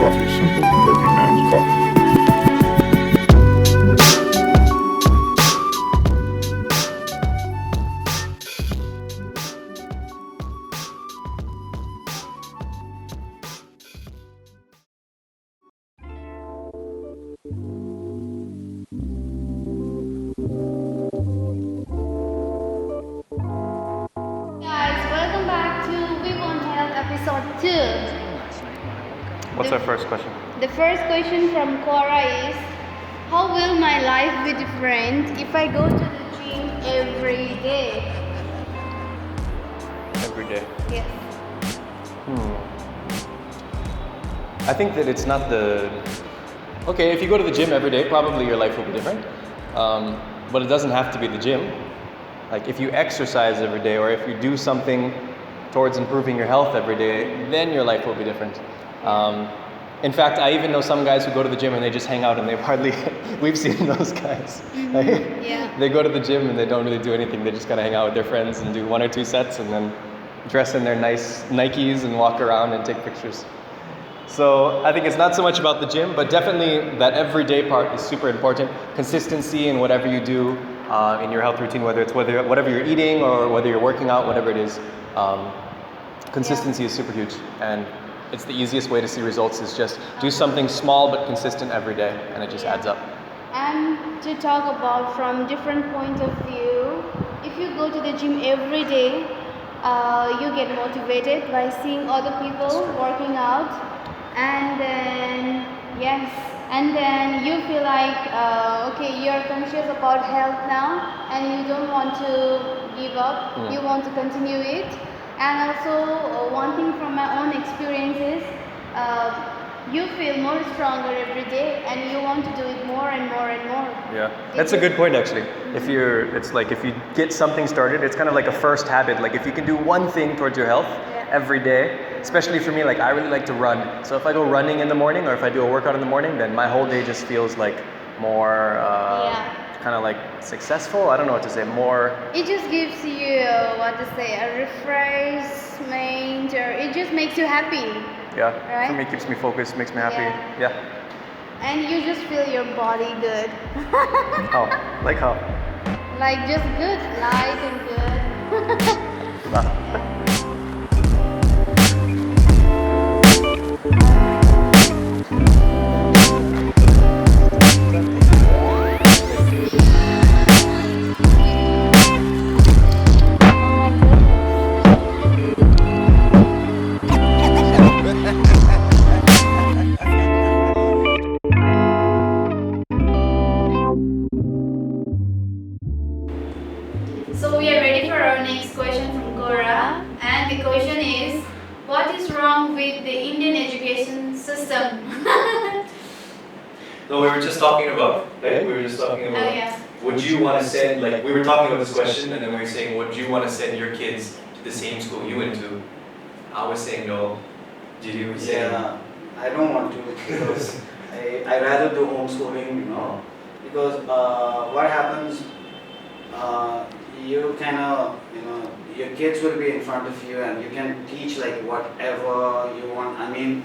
coffee, simple working man's coffee. Guys, welcome back to We Want Health episode 2. What's our first question? The first question from Cora is, how will my life be different if I go to the gym every day? Every day. Yes. I think that it's not the... Okay, if you go to the gym every day, probably your life will be different. But it doesn't have to be the gym. Like if you exercise every day or if you do something towards improving your health every day, then your life will be different. In fact, I even know some guys who go to the gym and they just hang out and they hardly... We've seen those guys. Right? Yeah. They go to the gym and they don't really do anything. They just kind of hang out with their friends and do 1 or 2 sets and then dress in their nice Nikes and walk around and take pictures. So I think it's not so much about the gym, but definitely that everyday part is super important. Consistency in whatever you do in your health routine, whether it's whatever you're eating or whether you're working out, whatever it is. Consistency is super huge, and it's the easiest way to see results is just do something small but consistent every day, and it just adds up. And to talk about from different point of view, if you go to the gym every day, you get motivated by seeing other people working out, and then you feel like okay, you're conscious about health now and you don't want to give up, you want to continue it. And also one thing from my own experiences, you feel more stronger every day and you want to do it more and more and more. Yeah, that's a good point actually. If you get something started, it's kind of like a first habit. Like if you can do one thing towards your health every day, especially for me, like I really like to run. So if I go running in the morning or if I do a workout in the morning, then my whole day just feels like more kind of like successful. I don't know what to say. More. It just gives you a refreshment, or it just makes you happy. Yeah, right? For me, it keeps me focused, makes me happy. Yeah. And you just feel your body good. How? Like how? Like just good, light and good. So we are ready for our next question from Cora, and the question is, what is wrong with the Indian education system? No, we were just talking about, right? We were just talking about, yeah. would you want to send, like, we were talking about this question, and then we were saying, would you want to send your kids to the same school you went to? I was saying no. Did you say Yeah, I don't want to because I rather do homeschooling, because what happens, you kind of, your kids will be in front of you and you can teach like whatever you want. I mean,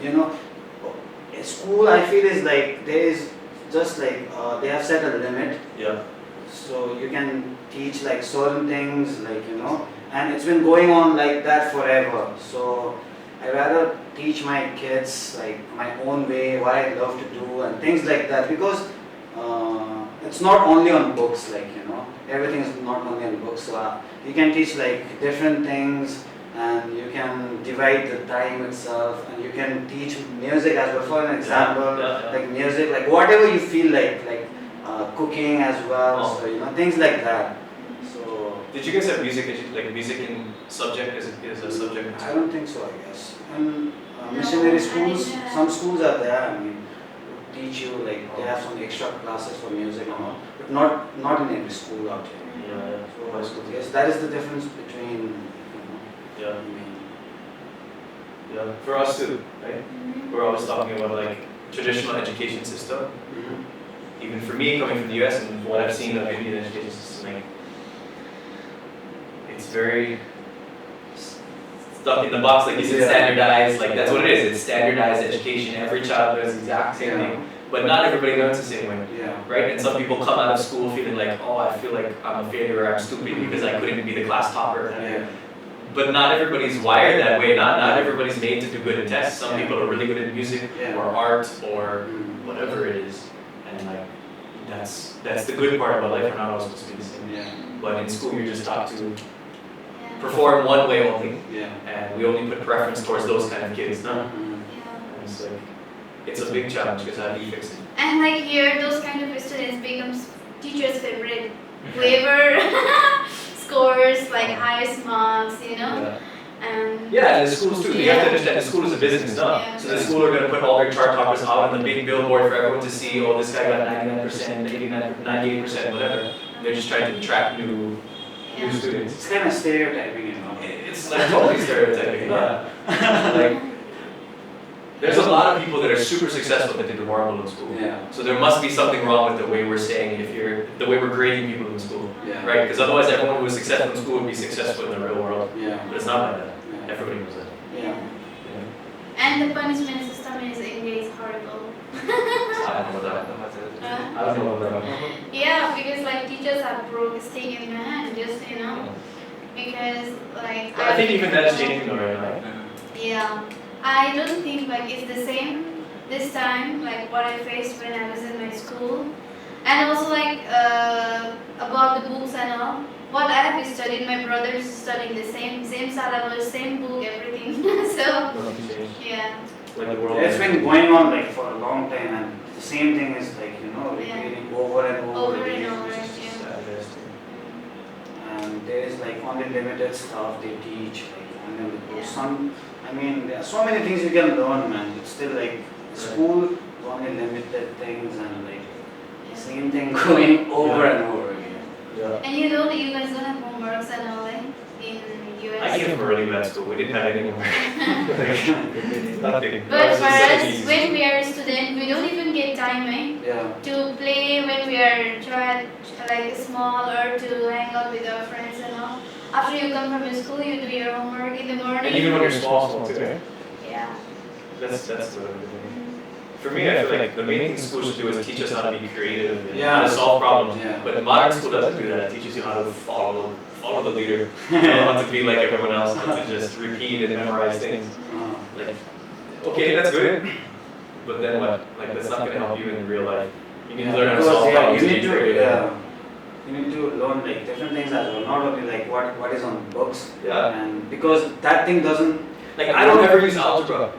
school I feel is like, there is just like, they have set a limit. Yeah. So you can teach like certain things, like, and it's been going on like that forever. So I rather teach my kids like my own way, what I love to do and things like that, because it's not only on books, like, everything is not only on books. So you can teach like different things, and you can divide the time itself, and you can teach music as well, for an example, like music, like whatever you feel like cooking as well, so things like that. So Did you guys have music in subject as a subject? I don't think so, I guess. And missionary schools, some schools are there, I mean, teach you, like they have some extra classes for music and all, but not in every school out here. So yes, that is the difference between, Yeah. I mean, Yeah. For us too, right? We're always talking about like traditional education system. Even for me, coming from the US and what I've seen of Indian education system, like it's very stuck in the box, like you said, standardized, like that's what it is. It's standardized education. Every child does the exact same thing, but not everybody learns the same way, right? And some people come out of school feeling like, oh, I feel like I'm a failure, I'm stupid because I couldn't be the class topper. But not everybody's wired that way. Not everybody's made to do good in tests. Some people are really good at music or art or whatever it is, and like that's the good part about life. We're not all supposed to be the same. But in school, you're just taught to perform one way only, and we only put preference towards those kind of kids. And it's like it's a big challenge because how do you fix it? And like here, those kind of students becomes teachers' favorite. Whoever scores like highest marks, you know. And the schools too. You have to understand the school is a business, so the school are going to put all their chart toppers out on the big billboard for everyone to see. Oh, this guy got 99%, 98%, whatever. They're just trying to attract new students. It's kind of stereotyping, you know. It's like totally stereotyping. Like, there's a lot of people that are super successful that did horrible in school. So there must be something wrong with the way we're saying the way we're grading people in school, right? Because otherwise, everyone who was successful in school would be successful in the real world. But it's not like that. Everybody knows that. And the punishment system in India is horrible. I don't know about that. Yeah, because like teachers are broke stick in the hand, just because like. I think even that's changing already. Yeah, I don't think like it's the same this time like what I faced when I was in my school, and also like about the books and all. What I have studied, my brother's studying the same syllabus, same book, everything. So yeah. Like the world. It's been going on like for a long time, and the same thing is like repeating over and over again. And there is like only limited stuff they teach, like only there are so many things you can learn, man. It's still like school, only limited things, and like same thing going over and over again. And you guys don't have homeworks and all in US. I came from a really bad school. We didn't have any homework. Nothing. But for us, when we are a student, we don't even get time, to play when we are like small or to hang out with our friends and all. After you come from school, you do your homework in the morning. And even when you're small too, right? Yeah. That's the thing. For me, I feel like the main thing school should do is teach us how to be creative and how to solve problems. But modern school doesn't do that. It teaches you how to follow the leader, not to be like everyone else, but to just repeat and memorize things. Like, okay, that's good, but then what? Like, that's not going to help you in real life. You need to learn how to solve problems. You need to learn like different things as well, not only like what is on books. And because that thing doesn't. Like, I don't ever use algebra.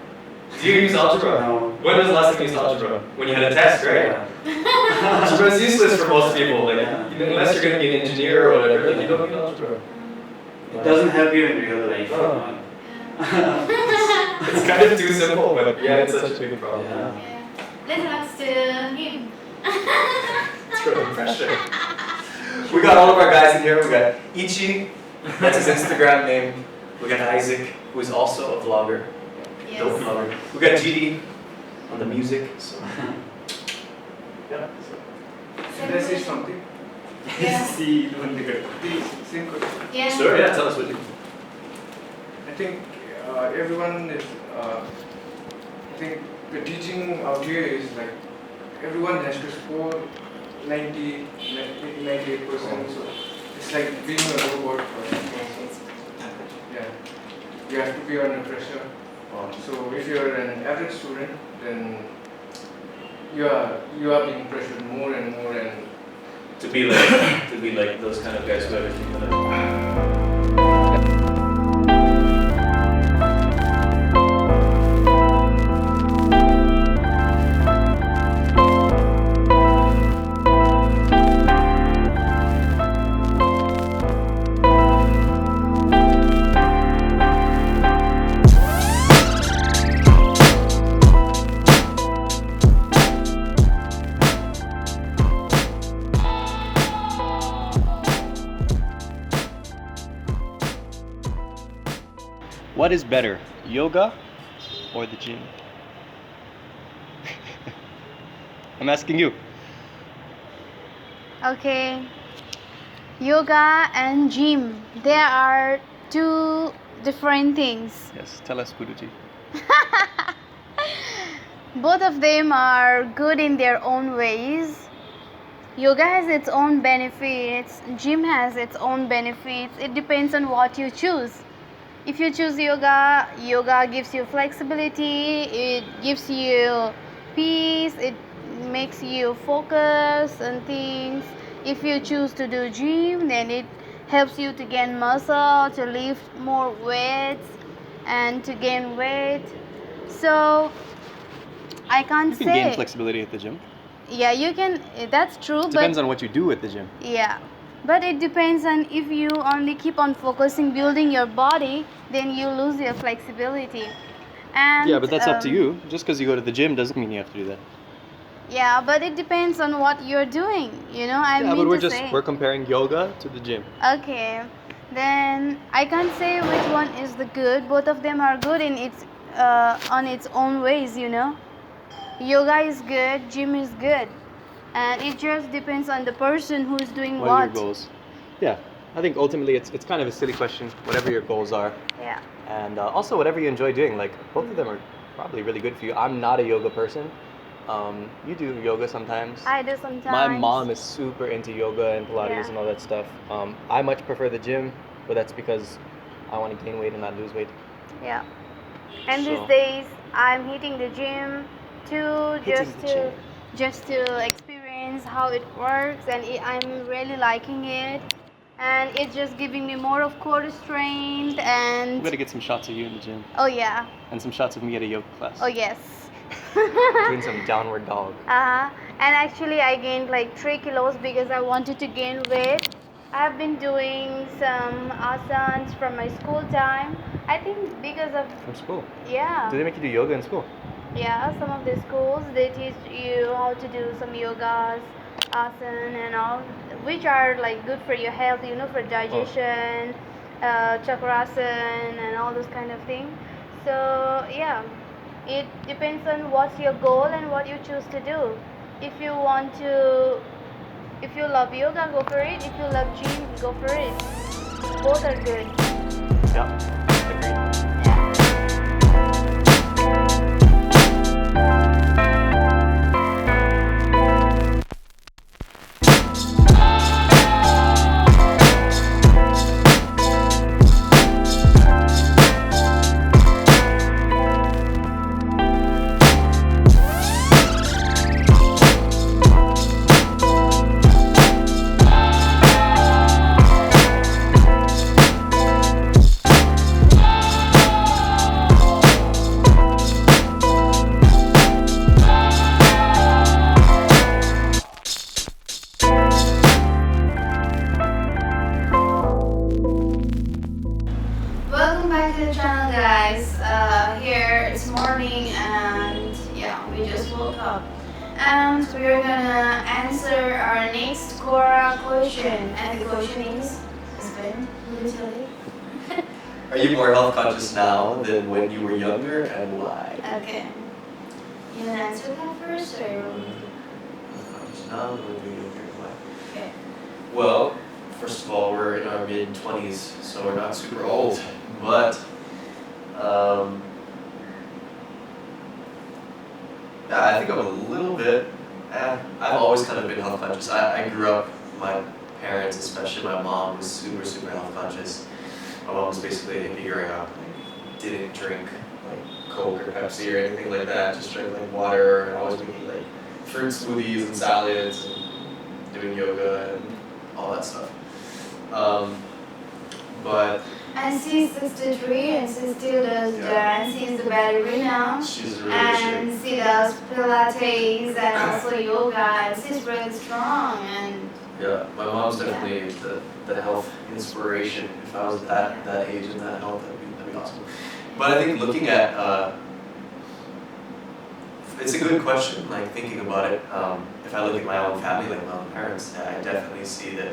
Do you use algebra? No. When was the last time you used algebra? When you had a test, right? Algebra is useless for most people. Like, unless you're going to be an engineer or whatever, like, you don't need algebra. It doesn't help you in real life. It's kind of too simple, but it's such a big problem. Let's ask him. It's really pressure. We got all of our guys in here. We got Ichi, that's his Instagram name. We got Isaac, who is also a vlogger. Dope vlogger. We got GD on the music. So. Can I say something? Yeah. Same question. Yeah. Sure, tell us what you do. I think everyone is, I think the teaching out here is like, everyone has to score 98%, so it's like being a robot for them. Yeah, you have to be under pressure. So if you're an average student, then you are being pressured more and more and to be like those kind of guys who have everything together. What is better, yoga or the gym? I'm asking you. Okay. Yoga and gym, they are two different things. Yes, tell us, Guruji. Both of them are good in their own ways. Yoga has its own benefits, gym has its own benefits. It depends on what you choose. If you choose yoga, yoga gives you flexibility, it gives you peace, it makes you focus on things. If you choose to do gym, then it helps you to gain muscle, to lift more weights, and to gain weight. So I can't You can say. gain flexibility at the gym. Yeah, you can. That's true. Depends but on what you do at the gym. yeah, but it depends on if you only keep on focusing building your body, then you lose your flexibility. And Yeah, but that's up to you. Just because you go to the gym doesn't mean you have to do that. Yeah, but it depends on what you're doing. You know, I Yeah, mean but to say. we're comparing yoga to the gym. Okay, then I can't say which one is the good. Both of them are good in its on its own ways. You know, yoga is good, gym is good, and it just depends on the person who is doing What are your goals? Yeah, I think ultimately it's kind of a silly question. Whatever your goals are, Yeah. and also whatever you enjoy doing. Like both of them are probably really good for you. I'm not a yoga person. You do yoga sometimes. I do sometimes. My mom is super into yoga and Pilates Yeah. and all that stuff. I much prefer the gym, but that's because I want to gain weight and not lose weight. Yeah. And So- these days I'm hitting the gym too, Hitting the gym. just to experience how it works, and I'm really liking it. And it's just giving me more of core strength I'm and gonna get some shots of you in the gym oh yeah, and some shots of me at a yoga class. oh yes. Doing some downward dog. And actually I gained like 3 kilos because I wanted to gain weight. I've been doing some asanas from my school time. I think because of From school. yeah. Do they make you do yoga in school? Yeah, some of the schools they teach you how to do some yogas, asana and all, which are like good for your health, you know, for digestion, chakrasana and all those kind of things. So yeah, it depends on what's your goal and what you choose to do. If you love yoga, go for it. If you love gym, go for it. Both are good. Yeah, agreed. Welcome back to the channel, guys. Here it's morning and yeah, we just woke up. And we're gonna answer our next Quora question. And the question is, husband, will you tell it? Are you more health conscious now than when you were younger, and why? Okay. You wanna answer that first or? Health conscious now than when you were younger, and why? Okay. Well, first of all, we're in our mid-20s, so we're not super old, but yeah, I think I'm a little bit. I've always kind of been health conscious. I grew up, my parents, especially my mom, was super, super health conscious. My mom was basically a hippie growing up. Like, didn't drink like Coke or Pepsi or anything like that. Just drank like water and always making like fruit smoothies and salads and doing yoga and all that stuff. But And she's 63 and she still does dance. She's the ballerina. she's really And she does Pilates and also yoga, and she's really strong. And yeah, my mom's definitely the health inspiration. If I was that age and that health, that'd be awesome. But I think looking at it's a good question. Like thinking about it, if I look at my own family, like my own parents, I definitely see that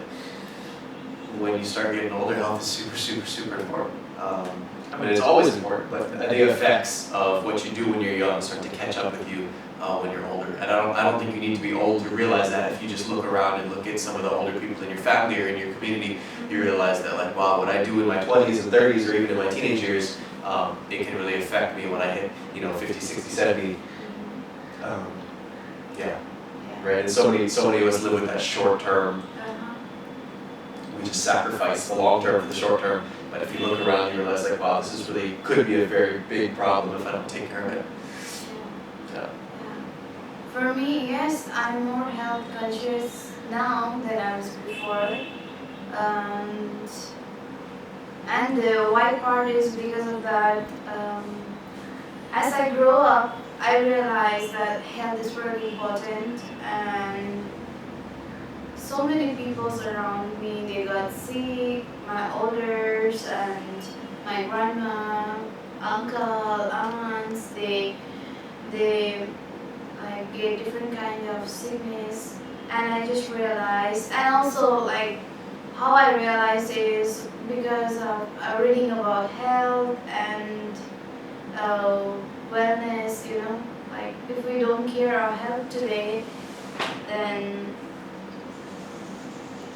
when you start getting older, health is super, super, super important. I mean, it's always important, but the effects of what you do when you're young start to catch up with you when you're older. And I don't think you need to be old to realize that. If you just look around and look at some of the older people in your family or in your community you realize that like, wow, what I do in my 20s and 30s or even in my teenage years, it can really affect me when I hit, 50, 60, 70. Yeah, right. And so many of us live with that short term. We just sacrifice the long term for the short term. But if you look around, you realize like, wow, this is really could be a very big problem if I don't take care of it. Yeah. For me, yes, I'm more health conscious now than I was before. And the why part is because of that. As I grow up, I realized that health is really important, and so many people around me, they got sick, my elders and my grandma, uncle, aunts, they like get different kind of sickness, and I just realized, and also like how I realized is because of reading about health and wellness, like if we don't care our health today, then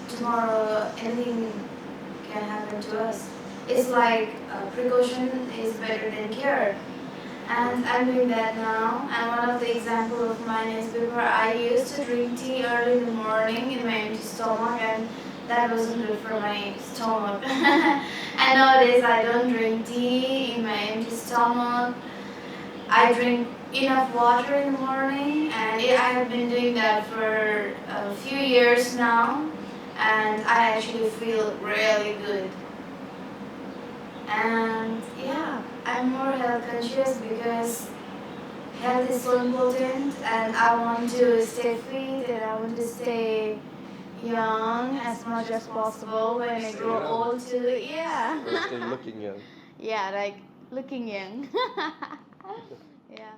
tomorrow anything can happen to us. It's like precaution is better than cure. And I'm doing that now. And one of the examples of mine is before I used to drink tea early in the morning in my empty stomach, and that wasn't good for my stomach. And nowadays I don't drink tea in my empty stomach. I drink enough water in the morning, and I have been doing that for a few years now, and I actually feel really good. And yeah, I'm more health conscious because health is so important, and I want to stay fit and I want to stay young as much as possible when I grow old too. Yeah. We're still looking young. Yeah, like looking young. Yeah.